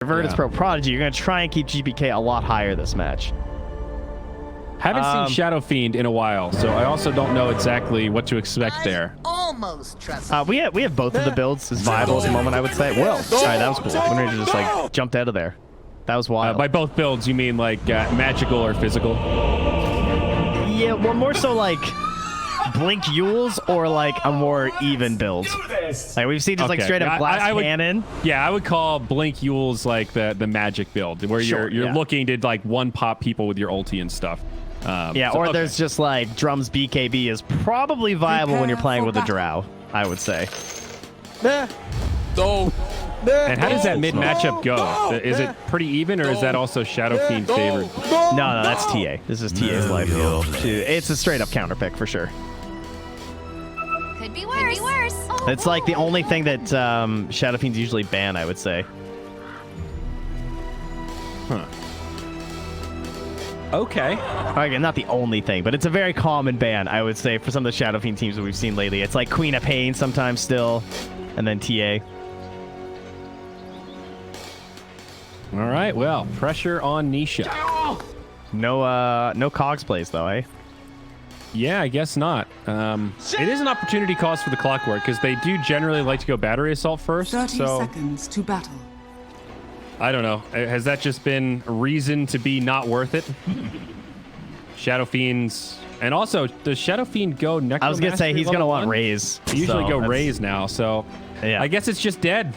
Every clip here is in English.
Virtus.Pro Prodigy, you're going to try and keep GPK a lot higher this match. Haven't seen Shadow Fiend in a while, so I also don't know exactly what to expect there. Almost trust. We have both of the builds as viable at the moment, I would say. Whoa, sorry, that was cool. Windranger just like jumped out of there. That was wild. By both builds, you mean like magical or physical? Yeah, well, more so like Blink Yules or like a more even build. Like we've seen just like straight up glass cannon. Yeah, I would call Blink Yules like the magic build, where you're looking to like one pop people with your ulti and stuff. There's just like Drums BKB is probably viable when you're playing with a Drow, I would say. And how does that mid matchup go? Is it pretty even, or is that also Shadow Fiend favored? No, that's TA. This is TA's life. It's a straight up counter pick for sure. Could be worse. It's like the only thing that Shadow Fiends usually ban, I would say. Huh. Okay. Again, not the only thing, but it's a very common ban, I would say, for some of the Shadow Fiend teams that we've seen lately. It's like Queen of Pain sometimes still, and then TA. All right, well, pressure on Nisha. No Cogs plays, though, eh? Yeah, I guess not. It is an opportunity cost for the Clockwerk, because they do generally like to go battery assault first. 30 seconds to battle. I don't know. Has that just been reason to be not worth it? Shadow Fiends. And also, does Shadow Fiend go Necromancer? I was going to say he's going to want Raise. They usually go Raise now, so yeah. I guess it's just dead.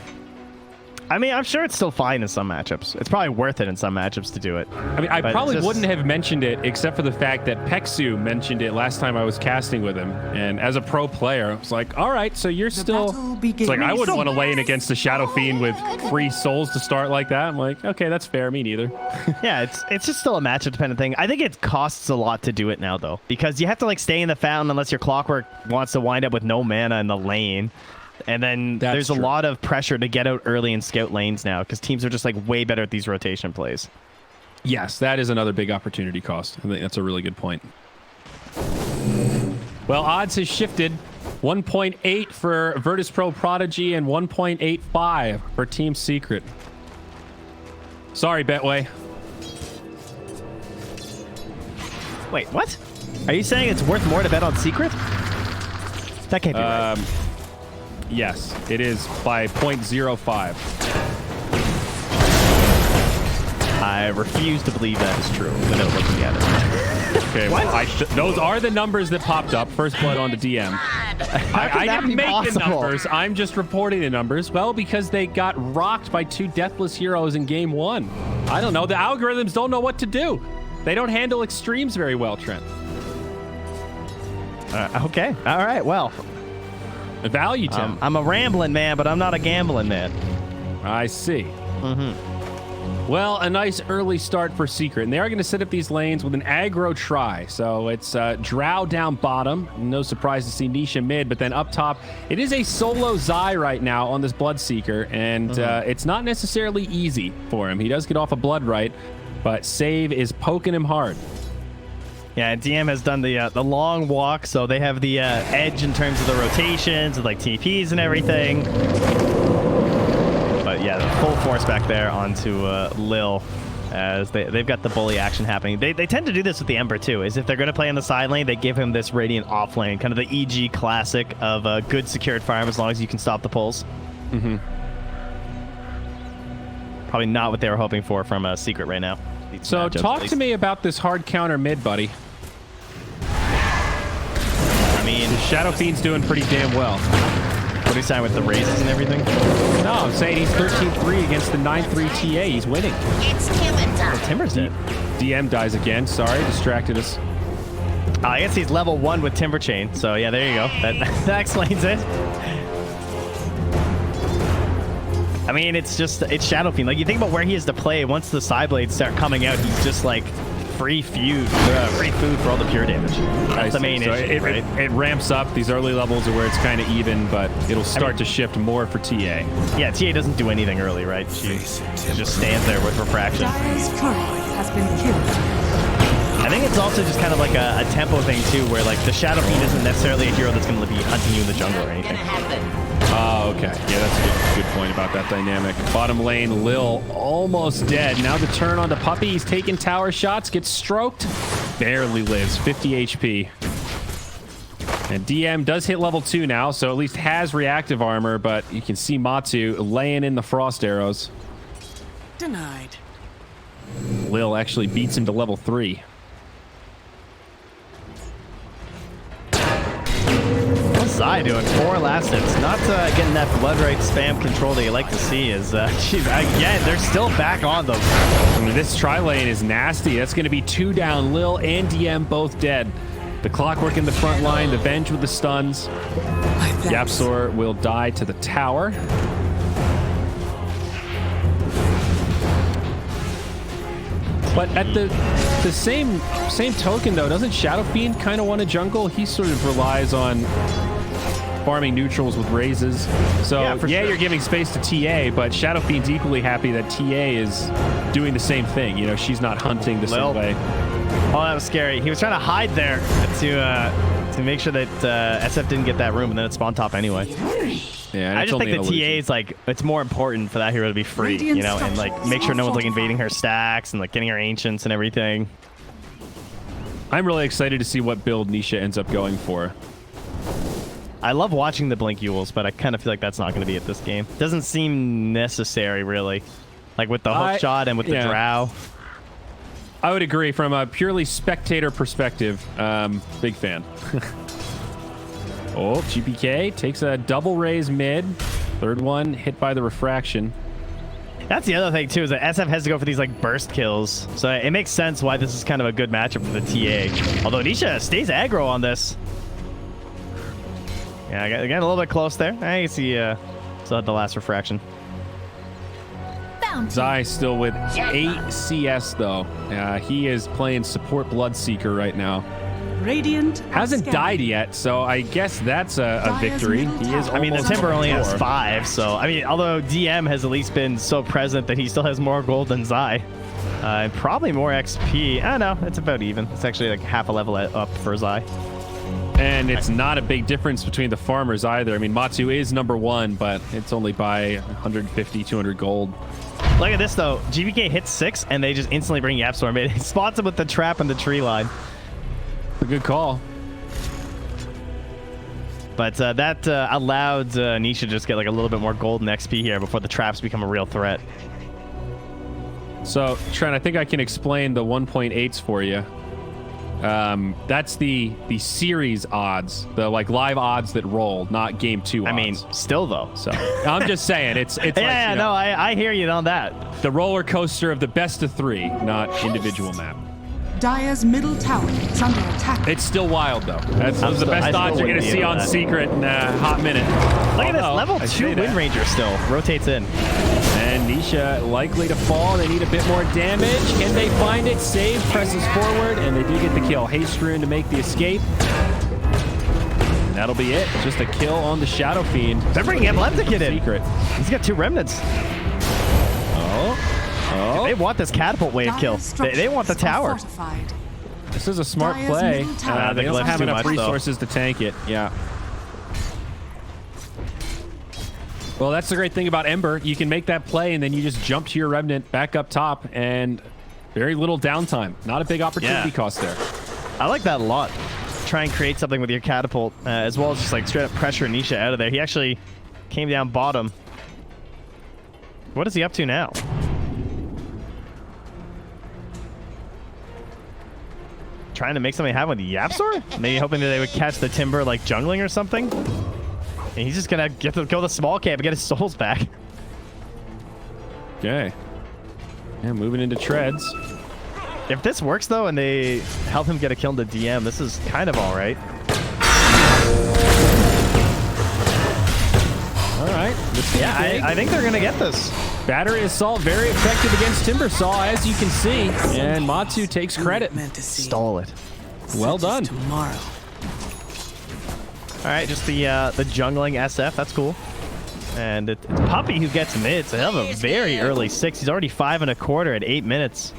I mean, I'm sure it's still fine in some matchups. It's probably worth it in some matchups to do it. I mean, I probably wouldn't have mentioned it except for the fact that Peksu mentioned it last time I was casting with him. And as a pro player, I was like, all right, so you're still... It's like, I wouldn't want to lane against the Shadow Fiend with free souls to start like that. I'm like, okay, that's fair. Me neither. Yeah, it's just still a matchup dependent thing. I think it costs a lot to do it now, though, because you have to like stay in the fountain unless your Clockwerk wants to wind up with no mana in the lane. And then there's a lot of pressure to get out early and scout lanes now because teams are just like way better at these rotation plays. Yes, that is another big opportunity cost. I think that's a really good point. Well, odds has shifted. 1.8 for Virtus.Pro Prodigy and 1.85 for Team Secret. Sorry, Betway. Wait, what? Are you saying it's worth more to bet on Secret? That can't be right. Yes, it is by 0.05. I refuse to believe that is true without looking at it. Okay, well, those are the numbers that popped up. First blood on the DM. I didn't make the numbers. I'm just reporting the numbers. Well, because they got rocked by 2 Deathless Heroes in game 1. I don't know. The algorithms don't know what to do. They don't handle extremes very well, Trent. Okay. All right. Well. Value, Tim. I'm a rambling man, but I'm not a gambling man. I see. Well, a nice early start for Secret. And they are going to set up these lanes with an aggro try. So it's Drow down bottom. No surprise to see Nisha mid. But then up top, it is a solo Zai right now on this Bloodseeker. And it's not necessarily easy for him. He does get off a blood right, but Save is poking him hard. Yeah, DM has done the long walk, so they have the edge in terms of the rotations and like TPs and everything. But yeah, the full force back there onto Lil as they've got the bully action happening. They tend to do this with the Ember too, is if they're going to play in the side lane, they give him this Radiant off lane, kind of the EG classic of a good secured farm as long as you can stop the pulls. Probably not what they were hoping for from Secret right now. So talk to me about this hard counter mid, buddy. I mean, the Shadow Fiend's doing pretty damn well. What are you saying with the raises and everything? No, I'm saying he's 13-3 against the 9-3 TA. He's winning. It's Timber time. Oh, Timber's dead. DM dies again. Sorry, distracted us. I guess he's level 1 with Timber Chain. So yeah, there you go. That explains it. I mean, it's Shadow Fiend. Like, you think about where he has to play. Once the side blades start coming out, he's just like free food for all the pure damage. That's the main issue, right? It ramps up. These early levels are where it's kind of even, but it'll start to shift more for TA. Yeah, TA doesn't do anything early, right? She just stands there with refraction. Dire's turret has been killed. I think it's also just kind of like a tempo thing too, where like the Shadow Fiend isn't necessarily a hero that's going to be hunting you in the jungle or anything. Oh, okay. Yeah, that's a good point about that dynamic. Bottom lane, Lil almost dead. Now the turn on to Puppy. He's taking tower shots, gets stroked, barely lives, 50 HP. And DM does hit level 2 now, so at least has reactive armor, but you can see Matu laying in the frost arrows. Denied. Lil actually beats him to level 3. What's Zai doing? 4 last hits. Not getting that blood rate spam control that you like to see. Is she's again? They're still back on them. I mean, this tri lane is nasty. That's going to be 2 down. Lil and DM both dead. The Clockwerk in the front line. The Venge with the stuns. YapzOr will die to the tower. But at the same token, though, doesn't Shadow Fiend kind of want to jungle? He sort of relies on farming neutrals with raises. So, yeah, sure. You're giving space to TA, but Shadow Fiend's equally happy that TA is doing the same thing. You know, she's not hunting the same way. Oh, that was scary. He was trying to hide there to make sure that SF didn't get that room, and then it spawned top anyway. Yeah, I just think the TA is like, it's more important for that hero to be free, you know, and like make sure no one's like invading her stacks and like getting her ancients and everything. I'm really excited to see what build Nisha ends up going for. I love watching the Blink Yules, but I kind of feel like that's not going to be at this game. Doesn't seem necessary, really. Like with the hook shot and with the drow. I would agree from a purely spectator perspective. Big fan. Oh, GPK takes a double raise mid. Third one hit by the refraction. That's the other thing, too, is that SF has to go for these, like, burst kills. So it makes sense why this is kind of a good matchup for the TA. Although Nisha stays aggro on this. Yeah, again, a little bit close there. I can see still had the last refraction. Zai still with 8 CS, though. He is playing support Bloodseeker right now. Radiant hasn't died yet, so I guess that's a victory. He is. I mean, the Timber only has 5, so I mean, although DM has at least been so present that he still has more gold than Zai, and probably more XP. I don't know, it's about even. It's actually like half a level up for Zai. And it's not a big difference between the farmers either. I mean, Matu is number 1, but it's only by 150, 200 gold. Look at this though. GBK hits 6, and they just instantly bring YapzOr mid. He spots him with the trap in the tree line. A good call. But that allowed Nisha to just get like a little bit more gold and XP here before the traps become a real threat. So, Trent, I think I can explain the 1.8s for you. That's the series odds, the like live odds that roll, not game 2 odds. I mean, still though. So I'm just saying it's yeah, like, you know, no, I hear you on that. The roller coaster of the best of 3, not individual map. Dire's middle tower is under attack. It's still wild, though. Those are the best odds you're going to see on Secret in a hot minute. Look at this, level 2 Windranger still. Rotates in. And Nisha likely to fall. They need a bit more damage. Can they find it? Save, presses forward, and they do get the kill. Haste Rune to make the escape. And that'll be it. Just a kill on the Shadow Fiend. They're bringing Epileptic in. Secret. He's got 2 remnants. Oh. They want this catapult wave kill. They want the tower. This is a smart play. They don't have enough resources to tank it. Yeah. Well, that's the great thing about Ember. You can make that play, and then you just jump to your remnant back up top, and very little downtime. Not a big opportunity cost there. I like that a lot. Try and create something with your catapult, as well as just like straight up pressure Nisha out of there. He actually came down bottom. What is he up to now? Trying to make something happen with YapzOr? Maybe hoping that they would catch the Timber like jungling or something? And he's just gonna get to go the small camp and get his souls back. Okay. Yeah, moving into treads. If this works though, and they help him get a kill into DM, this is kind of all right. All right. Yeah, I think they're gonna get this. Battery Assault very effective against Timbersaw, as you can see. And Matu takes credit. Stall it. Well done. Tomorrow. All right, just the jungling SF. That's cool. And it's Puppy who gets mid. So he'll have a very early 6. He's already 5 1/4 at 8 minutes.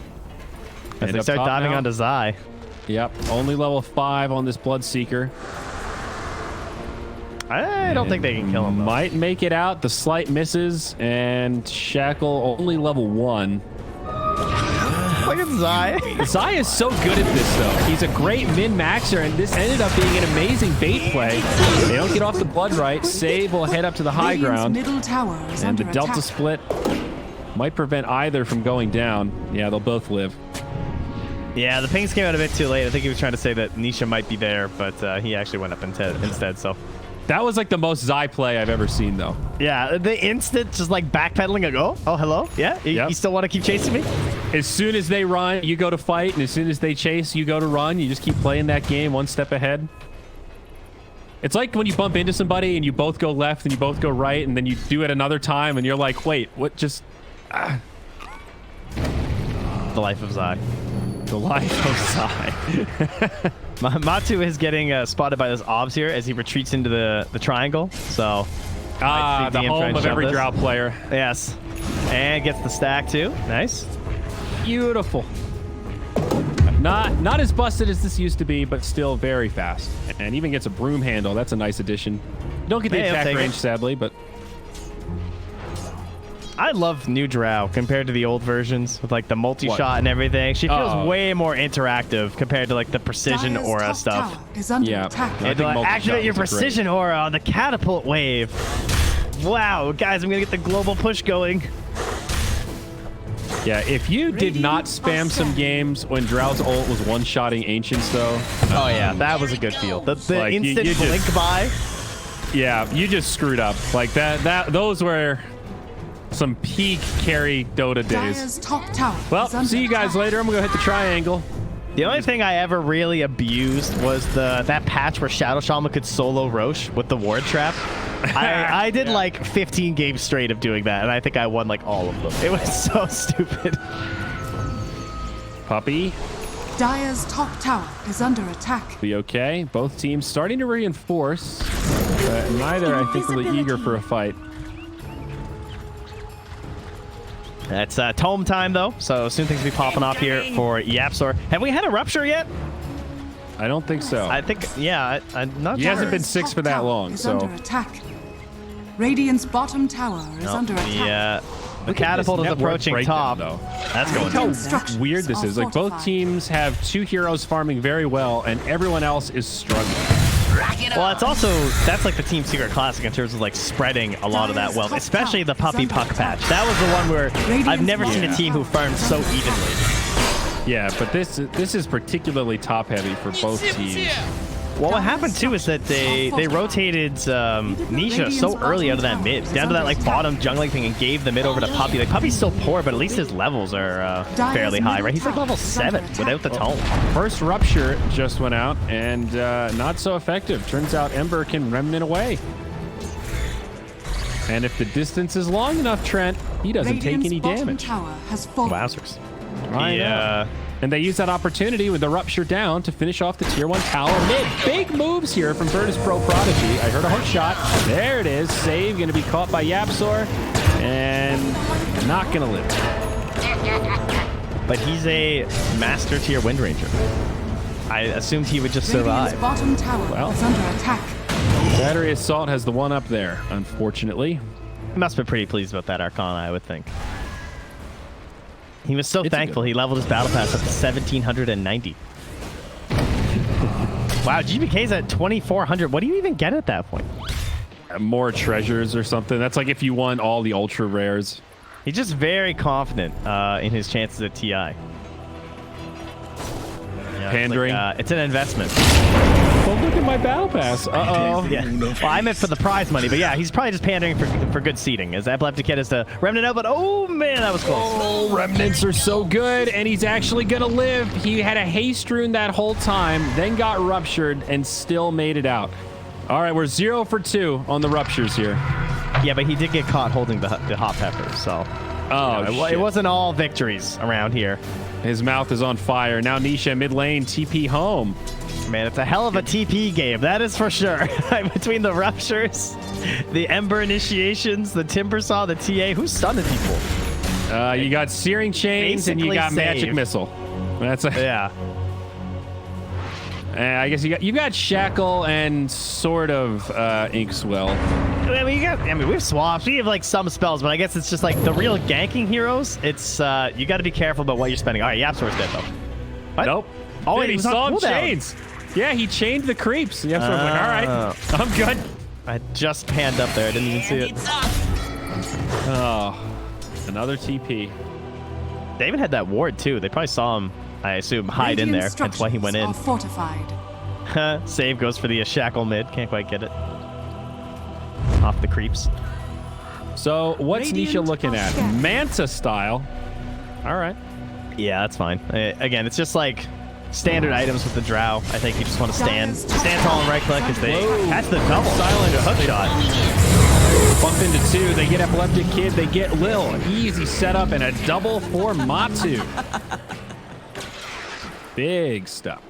As they start diving onto Zai. Yep, only level 5 on this Bloodseeker. I don't think they can kill him, though. Might make it out. The slight misses, and Shackle only level 1. Look at Zai. Zai is so good at this, though. He's a great min-maxer, and this ended up being an amazing bait play. They don't get off the blood right. Save will head up to the high ground. Middle tower is And the under Delta attack. split might prevent either from going down. Yeah, they'll both live. Yeah, the pings came out a bit too late. I think he was trying to say that Nisha might be there, but he actually went up instead, so. That was like the most Zai play I've ever seen, though. Yeah, the instant just like backpedaling and go, oh, hello? Yeah? Yep. You still want to keep chasing me? As soon as they run, you go to fight, and as soon as they chase, you go to run. You just keep playing that game one step ahead. It's like when you bump into somebody and you both go left and you both go right, and then you do it another time, and you're like, wait, what just... The life of Zai. The life of Zai. Matu is getting spotted by those obs here as he retreats into the triangle, so... Ah, the DM try home and of shove every this. drought player. Yes. And gets the stack, too. Nice. Beautiful. Not as busted as this used to be, but still very fast. And even gets a broom handle. That's a nice addition. You don't get the Hey, I'll attack take range, it. sadly, but... I love new Drow compared to the old versions with like the multi-shot and everything. She feels way more interactive compared to like the precision Dire's aura top stuff. tower is under Yeah. attack. I And think like, multi-shot activate your was a great- precision aura on the catapult wave. Wow, guys, I'm gonna get the global push going. Yeah, if you did not spam some games when Drow's ult was one-shotting Ancients, though... Oh yeah, that was a good feel. The Like, you instant just- blink by. Yeah, you just screwed up. Like, those were some peak carry Dota days. Dire's top tower Well, is under see you guys attack. later. I'm gonna go hit the triangle. The only thing I ever really abused was that patch where Shadow Shaman could solo Roche with the ward trap. I did like 15 games straight of doing that, and I think I won like all of them. It was so stupid. Puppy, Dire's top tower is under attack. be okay. Both teams starting to reinforce, but neither, I think, really eager for a fight. That's tome time though, so soon things will be popping off here for YapzOr. Have we had a rupture yet? I don't think so. I think, yeah, I'm not He sure. hasn't been Dire's 6 top for that tower long, is so... under attack. Radiant's bottom tower is under attack. Yeah, the Look at catapult this is network approaching breakdown, top. though. That's going Look how down. Structures weird this are is. Like, both fortified. teams have 2 heroes farming very well, and everyone else is struggling. Well, it's also, that's like the Team Secret Classic in terms of like spreading a lot of that wealth, especially the Puppy Puck patch. That was the one where I've never seen a team who farmed so evenly. Yeah, but this is particularly top-heavy for both teams. Well, what happened too is that they rotated Nisha so early out of that mid, down to that like bottom jungling thing, and gave the mid over to Puppy. Like Puppy's still poor, but at least his levels are fairly high, right? He's like level 7 without the tome. First Rupture just went out, and not so effective. Turns out Ember can remnant away. And if the distance is long enough, Trent, he doesn't take any Radiant's bottom damage. tower has fallen. Wowzers. I know. And they use that opportunity with the Rupture down to finish off the Tier 1 tower mid. Big moves here from Virtus Pro Prodigy. I heard a hook shot. There it is. Save going to be caught by YapzOr. And not going to live. But he's a master tier Windranger. I assumed he would just Radiant's survive. bottom tower Well. is under attack. Battery Assault has the one up there, unfortunately. He must be pretty pleased about that Arcana, I would think. He was so It's a thankful good he leveled his battle pass up to 1790. Wow, GBK's at 2400. What do you even get at that point? More treasures or something. That's like if you won all the ultra rares. He's just very confident in his chances at TI. Yeah, Pandering. it's an investment. Well, look at my battle pass. Uh-oh. Yeah. Well, I meant for the prize money, but yeah, he's probably just pandering for good seating. As Epileptic Kid is to remnant out, but oh man, that was close. Oh, remnants are so good, and he's actually gonna live. He had a haste rune that whole time, then got ruptured, and still made it out. All right, we're 0 for 2 on the ruptures here. Yeah, but he did get caught holding the hot peppers, so Oh, it wasn't all victories around here. His mouth is on fire. Now Nisha mid lane, TP home. Man, it's a hell of a TP game, that is for sure. Between the ruptures, the Ember initiations, the Timbersaw, the TA, who's stunning people? You got Searing Chains, and you Basically got Magic save. Missile. That's a Yeah. I guess you got Shackle and sort of Inkswell. I mean, we have swaps. We have like some spells, but I guess it's just like the real ganking heroes. It's you got to be careful about what you're spending. All right, YapzOr's dead though. What? Nope. Oh, Dude, he saw him chains. Yeah, he chained the creeps. YapzOr's like, all right, I'm good. I just panned up there. I didn't even see it. Oh, another TP. They even had that ward too. They probably saw him, I assume, hide in there. That's why he went in. Fortified. Save goes for the shackle mid. Can't quite get it. Off the creeps. So what's Nisha looking at? Manta style. All right. Yeah, that's fine. Again, it's just like standard items with the drow. I think you just want to stand tall and right click as they. That's the double. Silent hook shot. Bump into 2. They get Epileptic Kid. They get Lil. Easy setup and a double for Matu. Big stuff.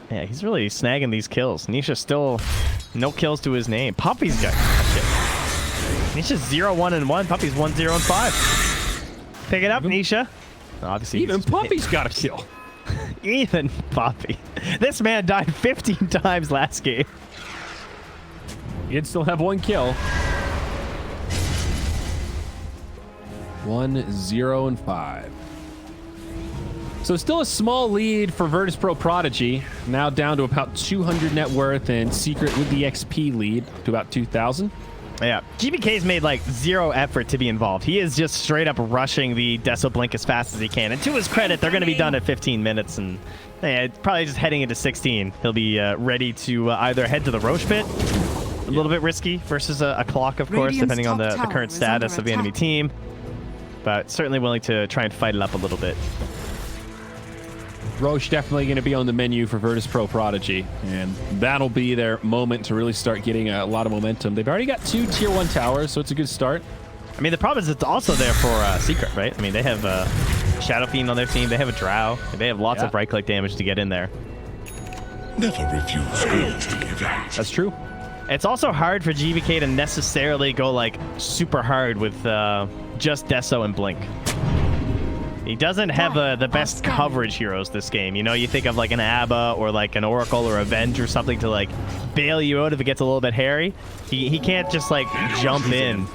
Yeah, he's really snagging these kills. Nisha still no kills to his name. Puppy's got shit. Nisha's 0-1-1. Puppy's 1-0-5. Pick it up, Nisha. Obviously, even Puppy's got a kill. Even Puppy. This man died 15 times last game. He'd still have 1 kill. 1-0-5. So still a small lead for Virtus.Pro Prodigy. Now down to about 200 net worth, and Secret with the XP lead to about 2,000. Yeah, GBK's made like 0 effort to be involved. He is just straight up rushing the Deso Blink as fast as he can. And to his credit, they're going to be done at 15 minutes, and probably just heading into 16. He'll be ready to either head to the Roche Pit, a little bit risky versus a clock, of course, depending on the current status of the enemy team, but certainly willing to try and fight it up a little bit. Roche definitely going to be on the menu for Virtus.Pro Prodigy, and that'll be their moment to really start getting a lot of momentum. They've already got 2 tier 1 towers, so it's a good start. I mean, the problem is it's also there for Secret, right? I mean, they have Shadow Fiend on their team. They have a Drow. They have lots of right-click damage to get in there. Never refuse good to give out. That's true. It's also hard for GBK to necessarily go like super hard with just Deso and Blink. He doesn't have the best coverage heroes this game. You know, you think of like an Abba or like an Oracle or a Venge or something to like bail you out if it gets a little bit hairy. He can't just like jump in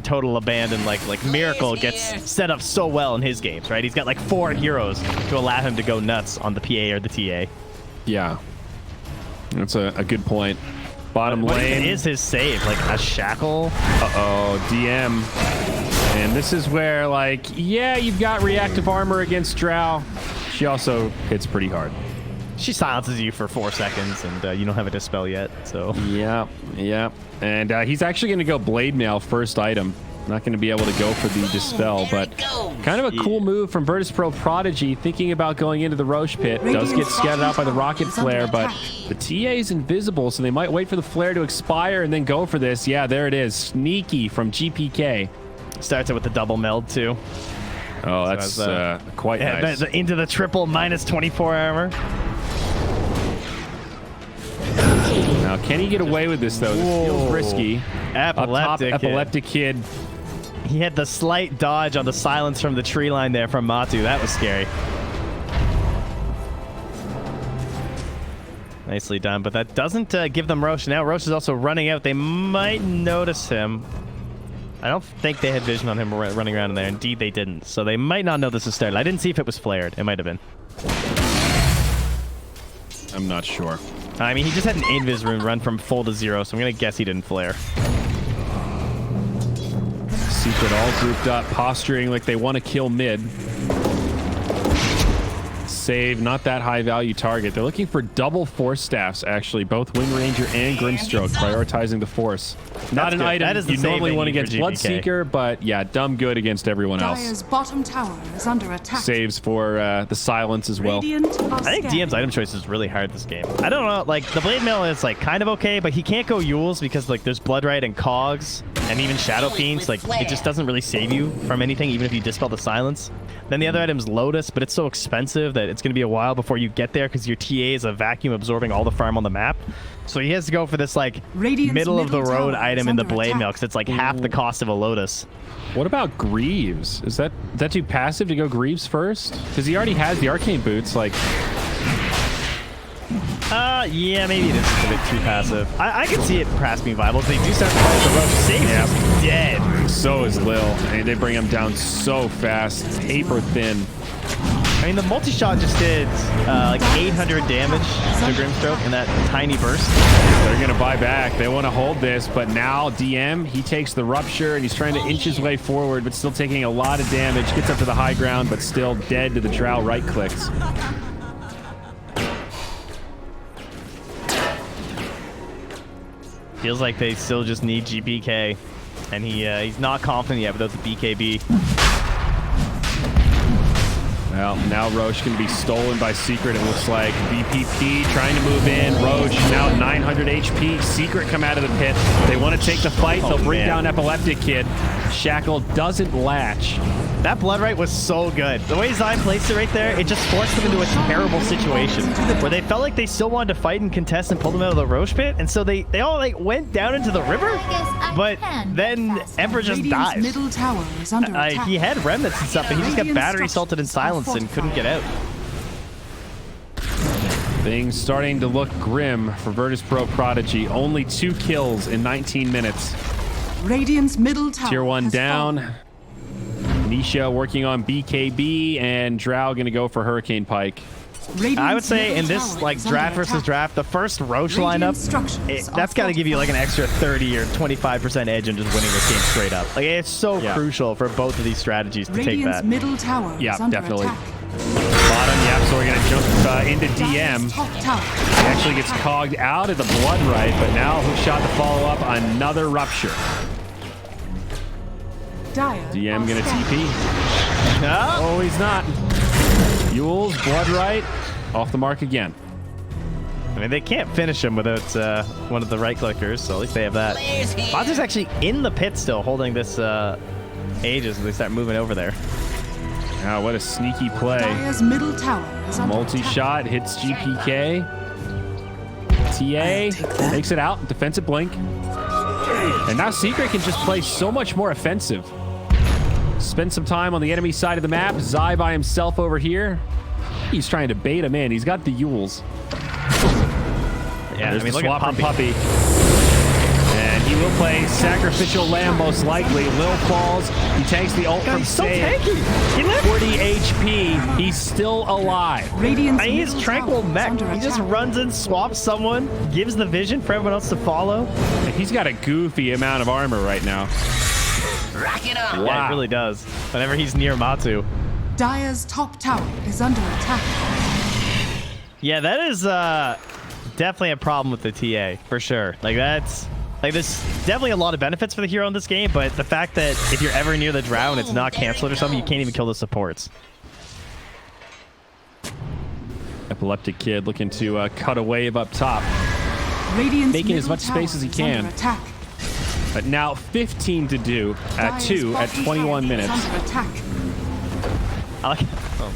total abandon like Miracle gets set up so well in his games, right? He's got like 4 heroes to allow him to go nuts on the PA or the TA. Yeah, that's a good point. Bottom lane is his save, like a shackle. Uh-oh, DM. And this is where, like, yeah, you've got reactive armor against Drow. She also hits pretty hard. She silences you for 4 seconds, and you don't have a dispel yet, so. Yeah. And he's actually going to go Blade Mail first item. Not going to be able to go for the dispel, but kind of a cool move from Virtus.Pro Prodigy, thinking about going into the Roche Pit. Does get scattered out by the rocket flare, but the TA is invisible, so they might wait for the flare to expire and then go for this. Yeah, there it is. Sneaky from GPK. Starts it with the double meld too. Oh, that's quite nice. Into the triple minus 24 armor. Now, can he get away with this though? This feels risky. Epileptic Kid. He had the slight dodge on the silence from the tree line there from Matu. That was scary. Nicely done, but that doesn't give them Roche. Now Roche is also running out. They might notice him. I don't think they had vision on him running around in there. Indeed, they didn't. So they might not know this is started. I didn't see if it was flared. It might have been. I'm not sure. I mean, he just had an invis rune run from full to 0, so I'm going to guess he didn't flare. Secret all grouped up, posturing like they want to kill mid. Save, not that high value target. They're looking for double force staffs, actually, both Windranger and Grimstroke, prioritizing the force. Not an item that is you normally want against Bloodseeker, but yeah, dumb good against everyone else. Dire's bottom tower is under attack. Saves for the silence as well. I think DM's item choice is really hard this game. I don't know, like the Blade Mail is like kind of okay, but he can't go Yules because like there's Bloodright and Cogs and even Shadow Fiends. Like it just doesn't really save you from anything, even if you dispel the silence. Then the other item's Lotus, but it's so expensive that it's going to be a while before you get there because your TA is a vacuum absorbing all the farm on the map. So he has to go for this like middle of the road item in the Blade Mail because it's like half the cost of a Lotus. What about Greaves? Is that too passive to go Greaves first? Because he already has the Arcane Boots. Like, Yeah, maybe it is just a bit too passive. I can see it perhaps being viable. If they do start to fight the Roche, Save's just dead. So is Lil. And they bring him down so fast. Paper thin. I mean, the multi-shot just did like 800 damage to Grimstroke in that tiny burst. They're going to buy back. They want to hold this, but now DM, he takes the Rupture, and he's trying to inch his way forward, but still taking a lot of damage. Gets up to the high ground, but still dead to the Drow right clicks. Feels like they still just need GPK, and he's not confident yet without the BKB. Well, now Roche can be stolen by Secret. It looks like VP.P trying to move in. Roche now at 900 HP. Secret come out of the pit. They want to take the fight. They'll bring down Epileptic Kid. Shackle doesn't latch. That Blood Right was so good. The way Zai placed it right there, it just forced them into a terrible situation where they felt like they still wanted to fight and contest and pull them out of the Roche pit, and so they all like went down into the river, but then Emperor just dies. Middle tower is under attack. He had remnants and stuff, and he just got battery salted and silenced and couldn't get out. Things starting to look grim for Virtus.pro Prodigy. Only 2 kills in 19 minutes. Radiant's middle tower. Tier 1 down. Nisha working on BKB, and Drow going to go for Hurricane Pike. I would say in this like draft versus draft, the first Roche lineup, that's got to give you like an extra 30 or 25% edge in just winning this game straight up. Like it's so crucial for both of these strategies to take that. Middle tower yeah, is under definitely. attack. Bottom, YapzOr going to jump into DM. He actually gets cogged out of the Blood Right, but now hook shot to follow up another Rupture. DM gonna TP. No. Oh, he's not. Yule's Blood Right off the mark again. I mean, they can't finish him without one of the right clickers, so at least they have that. Monster's actually in the pit still, holding this Aegis as they start moving over there. Now, what a sneaky play. Middle tower is under Multi-shot hits GPK. TA takes it out. Defensive blink. And now Secret can just play so much more offensive. Spend some time on the enemy side of the map. Zai by himself over here. He's trying to bait him in. He's got the Yules. Yeah, there's I mean, the look swap at from Puppy. And he will play Sacrificial Lamb most likely. Lil falls. He takes the ult from Save. So tanky. He lived. 40 HP. He's still alive. Radiant's He's Tranquil Mech. He just runs in, swaps someone, gives the vision for everyone else to follow. He's got a goofy amount of armor right now. Rock it on. Wow. Yeah, it really does. Whenever he's near Matsu. Dire's top tower is under attack. Yeah, that is definitely a problem with the TA, for sure. Like, there's definitely a lot of benefits for the hero in this game, but the fact that if you're ever near the Drow and it's not canceled or something, you can't even kill the supports. Epileptic Kid looking to cut a wave up top. Making as much space as he can. But now 15 to do at 2 at 21 minutes. I like it. Oh.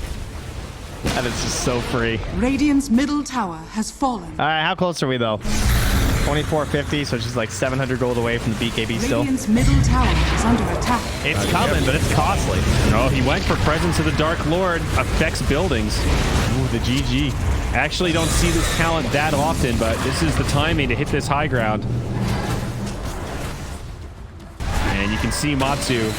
That is just so free. Radiant's middle tower has fallen. All right, how close are we, though? 2450, so it's just like 700 gold away from the BKB still. Radiant's middle tower is under attack. It's coming, but it's costly. Oh, he went for Presence of the Dark Lord. Affects buildings. Ooh, the GG. Actually don't see this talent that often, but this is the timing to hit this high ground. And you can see Matsu,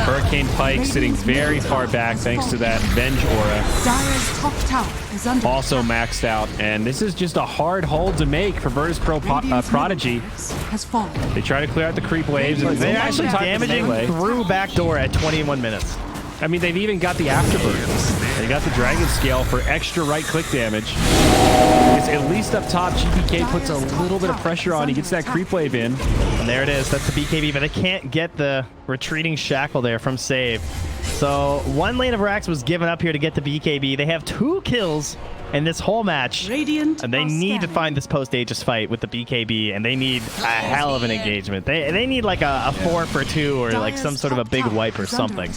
Hurricane Pike, sitting very far back thanks to that Venge Aura. Dire's top tower is under Also maxed out, and this is just a hard hold to make for Virtus.pro Prodigy. Has fallen. They try to clear out the creep waves. And They're actually damaging through backdoor at 21 minutes. I mean, they've even got the afterburn. They got the Dragon Scale for extra right-click damage. It's at least up top, GPK puts a little bit of pressure on. He gets that creep wave in. And there it is. That's the BKB, but they can't get the retreating Shackle there from Save. So one lane of Rax was given up here to get the BKB. They have 2 kills in this whole match. Radiant and they need to find this post-Aegis fight with the BKB, and they need a hell of an engagement. They need like a 4 for 2 or like some sort of a big wipe or something.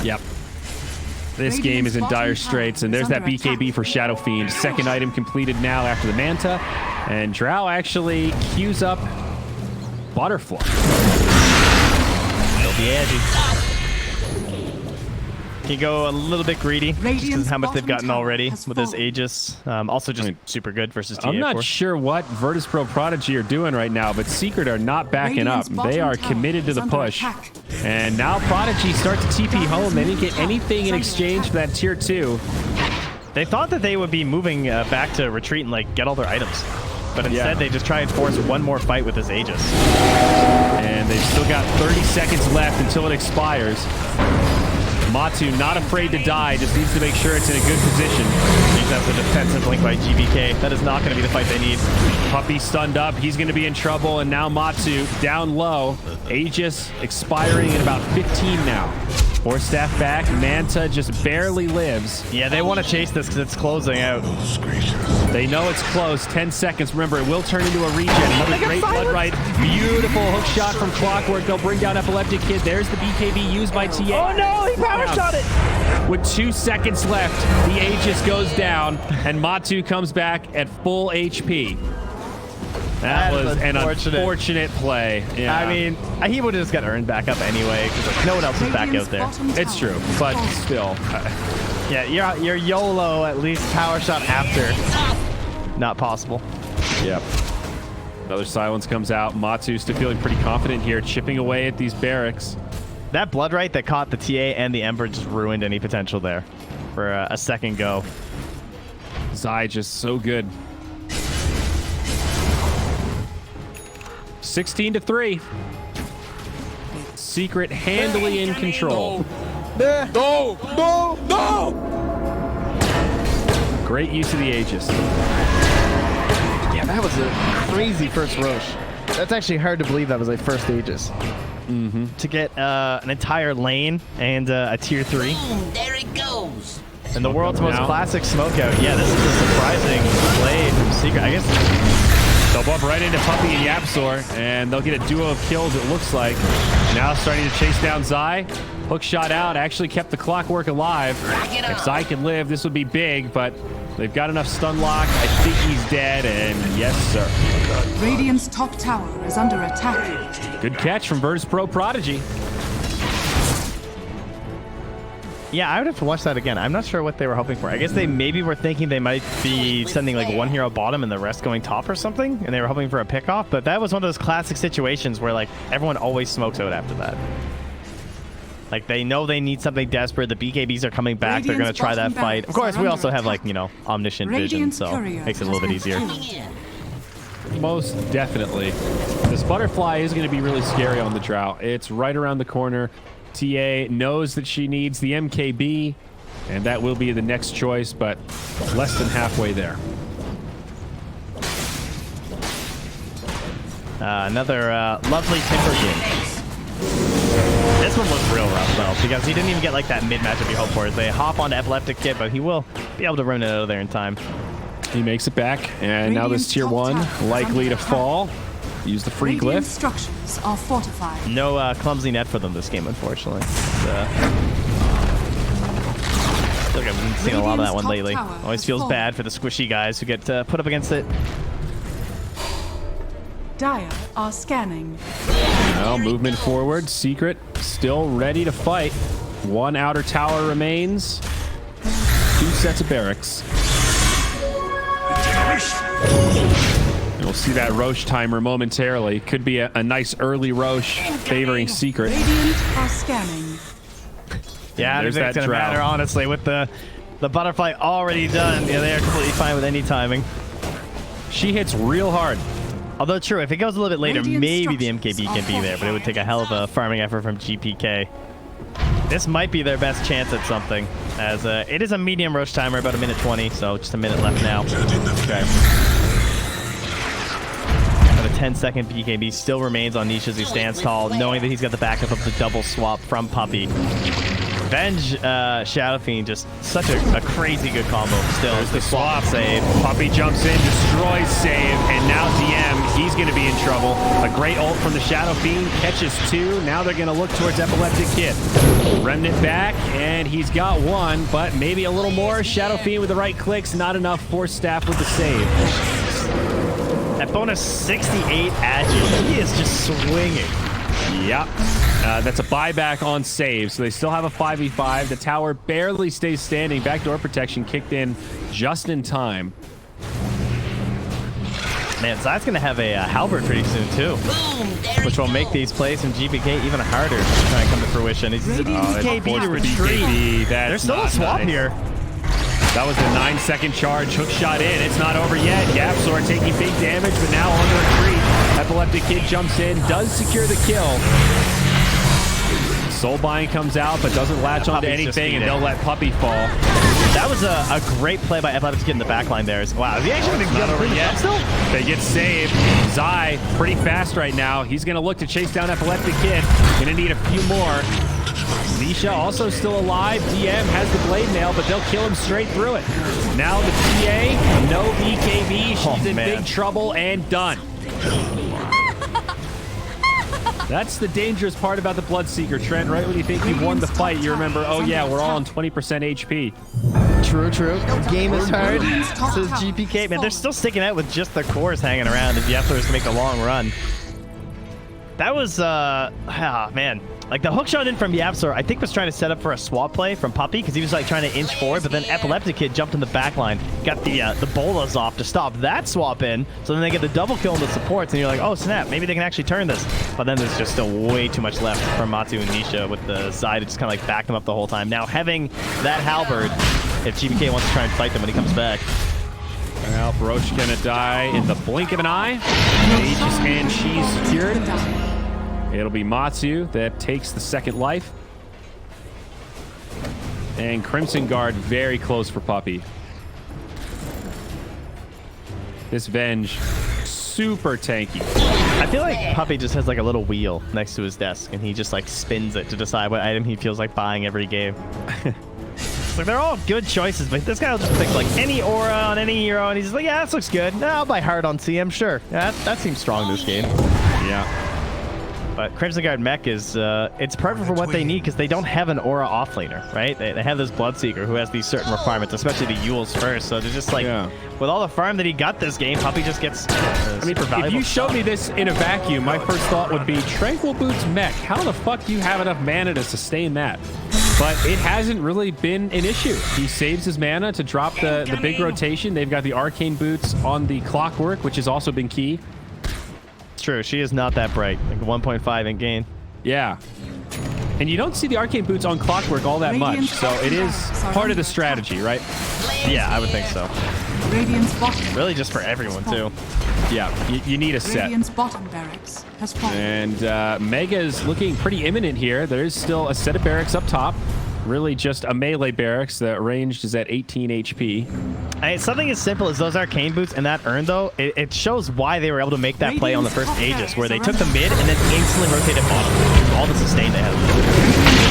Yep. This game is in dire straits, and there's that BKB for Shadow Fiend. Second item completed now after the Manta, and Drow actually queues up Butterfly. It'll be edgy. Can you go a little bit greedy? Just how much they've gotten already with this Aegis. Also just super good versus TA. I'm not sure what Virtus.Pro Prodigy are doing right now, but Secret are not backing up. They are committed to the push. And now Prodigy start to TP home. They didn't get anything in exchange for that tier 2. They thought that they would be moving back to retreat and like get all their items. But instead, they just try and force one more fight with this Aegis. And they've still got 30 seconds left until it expires. Matu not afraid to die, just needs to make sure it's in a good position. That's a defensive link by GBK. That is not going to be the fight they need. Puppy stunned up. He's going to be in trouble. And now Matu down low. Aegis expiring in about 15 now. Force staff back. Manta just barely lives. Yeah, they want to chase this because it's closing out. They know it's close. 10 seconds. Remember, it will turn into a regen. Another great blood right. Beautiful hook shot from Clockwerk. They'll bring down Epileptic Kid. There's the BKB used by TA. Oh no, he power shot it. With 2 seconds left, the Aegis goes down, and Matu comes back at full HP. That was an unfortunate play. Yeah. I mean, he would have just got earned back up anyway, because like, no one else is back out there. It's true, but still. Yeah, your YOLO at least power shot after. Not possible. Yep. Another silence comes out. Matu still feeling pretty confident here, chipping away at these barracks. That blood right that caught the TA and the Ember just ruined any potential there for a second go. Zai just so good. 16-3. Secret handily in control. No! No! No! Great use of the Aegis. Yeah, that was a crazy first Roche. That's actually hard to believe that was a first Aegis. To get an entire lane and a tier 3. Boom, there it goes. And the world's most classic smokeout. Yeah, this is a surprising play from Secret. I guess they'll bump right into Puppy and YapzOr, and they'll get a duo of kills, it looks like. Now starting to chase down Zai. Hook shot out, actually kept the Clockwerk alive. If Zai can live, this would be big, but they've got enough stun lock. I think he's dead, and yes, sir. Radiant's top tower is under attack. Good catch from Virtus.Pro Prodigy. Yeah, I would have to watch that again. I'm not sure what they were hoping for. I guess they maybe were thinking they might be sending like one hero bottom and the rest going top or something, and they were hoping for a pick-off, but that was one of those classic situations where like everyone always smokes out after that. Like they know they need something desperate. The BKBs are coming back. They're going to try that fight. Of course, we also have like, you know, omniscient vision, so it makes it a little bit easier. Most definitely. This butterfly is going to be really scary on the Drow. It's right around the corner. TA knows that she needs the MKB, and that will be the next choice, but less than halfway there. Another lovely Timber game. This one was real rough, though, because he didn't even get like that mid-matchup you hope for. They hop onto Epileptic Kit, but he will be able to run it out of there in time. He makes it back, and now this tier 1 likely to fall. Use the free glyph. Structures are fortified. No clumsy net for them this game, unfortunately. I feel like I've been seeing a lot of that one lately. Always feels bad for the squishy guys who get put up against it. Dire are scanning. Now movement forward. Secret still ready to fight. 1 outer tower remains. 2 sets of barracks. And we'll see that Roche timer momentarily. Could be a nice early Roche favoring Secret. Radiant are scanning. Yeah, I don't think it's going to matter, honestly. With the butterfly already done, yeah, they are completely fine with any timing. She hits real hard. Although true, if it goes a little bit later, maybe the MKB can be there, but it would take a hell of a farming effort from GPK. This might be their best chance at something, as it is a medium Roche timer, about 1:20, so just a minute left now. Okay. But a 10-second BKB still remains on Niche as he stands tall, knowing that he's got the backup of the double swap from Puppy. Venge, Shadow Fiend, just such a crazy good combo. Still, there's the swap save. Puppy jumps in, destroys save, and now DM, he's going to be in trouble. A great ult from the Shadow Fiend, catches 2. Now they're going to look towards Epileptic Kid. Remnant back, and he's got 1, but maybe a little more. Shadow Fiend with the right clicks, not enough. Force Staff with the save. That bonus 68 agile, he is just swinging. Yep. That's a buyback on save, so they still have a 5v5. The tower barely stays standing. Backdoor protection kicked in just in time. Man, Zai's going to have a halberd pretty soon, too. Boom, Which will make these plays from GPK even harder to try and come to fruition. He's BKB to retreat. There's still a swap here. That was the 9-second charge. Hook shot in. It's not over yet. YapzOr taking big damage, but now on the retreat. Epileptic Kid jumps in, does secure the kill. Soulbind comes out, but doesn't latch onto anything, and they'll let Puppy fall. That was a great play by Epileptic Kid in the backline there. Wow, is he actually going to get over yet? Still? They get saved. Zai, pretty fast right now. He's going to look to chase down Epileptic Kid. Going to need a few more. Nisha also still alive. DM has the blade mail, but they'll kill him straight through it. Now the PA, no BKB. She's in big trouble and done. That's the dangerous part about the Bloodseeker, Trent. Right when you think you've won the fight, you remember, oh yeah, we're all on 20% HP. True. Game is hard, says GPK. Man, they're still sticking out with just their cores hanging around if YapzOr is to make a long run. That was, man. Like, the hook shot in from YapzOr, I think was trying to set up for a swap play from Puppy because he was, like, trying to inch forward, but then Epileptic Kid jumped in the back line, got the bolas off to stop that swap in, so then they get the double kill on the supports, and you're like, oh, snap, maybe they can actually turn this. But then there's just still way too much left from Matsu and Nisha with the Zai to just kind of, like, back them up the whole time. Now, having that halberd, if GBK wants to try and fight them when he comes back. Well, Roach gonna die in the blink of an eye. Aegis and she's secured. It'll be Matsu that takes the second life. And Crimson Guard very close for Puppy. This Venge, super tanky. I feel like Puppy just has like a little wheel next to his desk, and he just like spins it to decide what item he feels like buying every game. Like, they're all good choices, but this guy will just pick like any aura on any hero, and he's just like, yeah, this looks good. I'll buy hard on CM, sure. Yeah, that seems strong this game. Yeah. But Crimson Guard mech is, it's perfect for what they need because they don't have an aura offlaner, right? They have this Bloodseeker who has these certain requirements, especially the Yules first. So they're just like, with all the farm that he got this game, Puppy just gets super valuable. If you showed me this in a vacuum, my first thought would be Tranquil Boots mech. How the fuck do you have enough mana to sustain that? But it hasn't really been an issue. He saves his mana to drop the big rotation. They've got the Arcane Boots on the Clockwerk, which has also been key. It's true. She is not that bright. Like 1.5 in gain. Yeah. And you don't see the Arcane Boots on Clockwerk all that much, so it is part of the strategy, right? Yeah, I would think so. Really just for everyone, too. Yeah, you need a set. Bottom barracks has fallen. And Mega's looking pretty imminent here. There is still a set of barracks up top. Really just a melee barracks. The ranged is at 18 HP. Something as simple as those Arcane Boots and that urn, though, it shows why they were able to make that play on the first Aegis, where they took the mid and then instantly rotated bottom. All the sustain they had.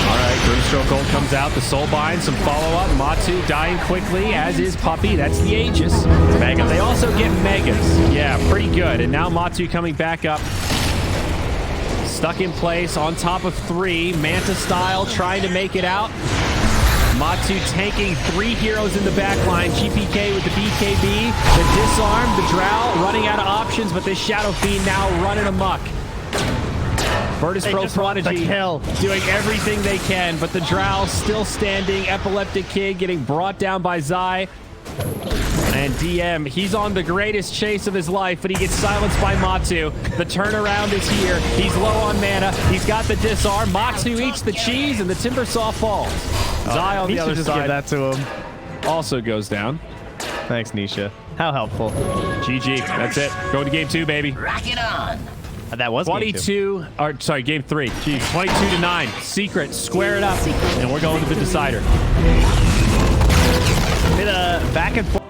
All right, Grimstroke ult comes out. The Soulbind, some follow-up. Matsu dying quickly, as is Puppy. That's the Aegis. Megas. They also get Megas. Yeah, pretty good. And now Matsu coming back up. Stuck in place on top of 3. Manta style, trying to make it out. Matsu tanking 3 heroes in the back line. GPK with the BKB, the disarm, the Drow running out of options, but this Shadow Fiend now running amok. Virtus Pro Prodigy doing everything they can, but the Drow still standing. Epileptic Kid getting brought down by Zai. And DM, he's on the greatest chase of his life, but he gets silenced by Matsu. The turnaround is here. He's low on mana. He's got the disarm. Matsu eats the cheese, and the Timbersaw falls. Zai on the other side. Give that to him. Also goes down. Thanks, Nisha. How helpful. GG. That's it. Going to game 2, baby. Rock it on. That was 22, or sorry, game 3. Jeez, 22-9. Secret. Square it up, and we're going to the decider. Bit of back and forth.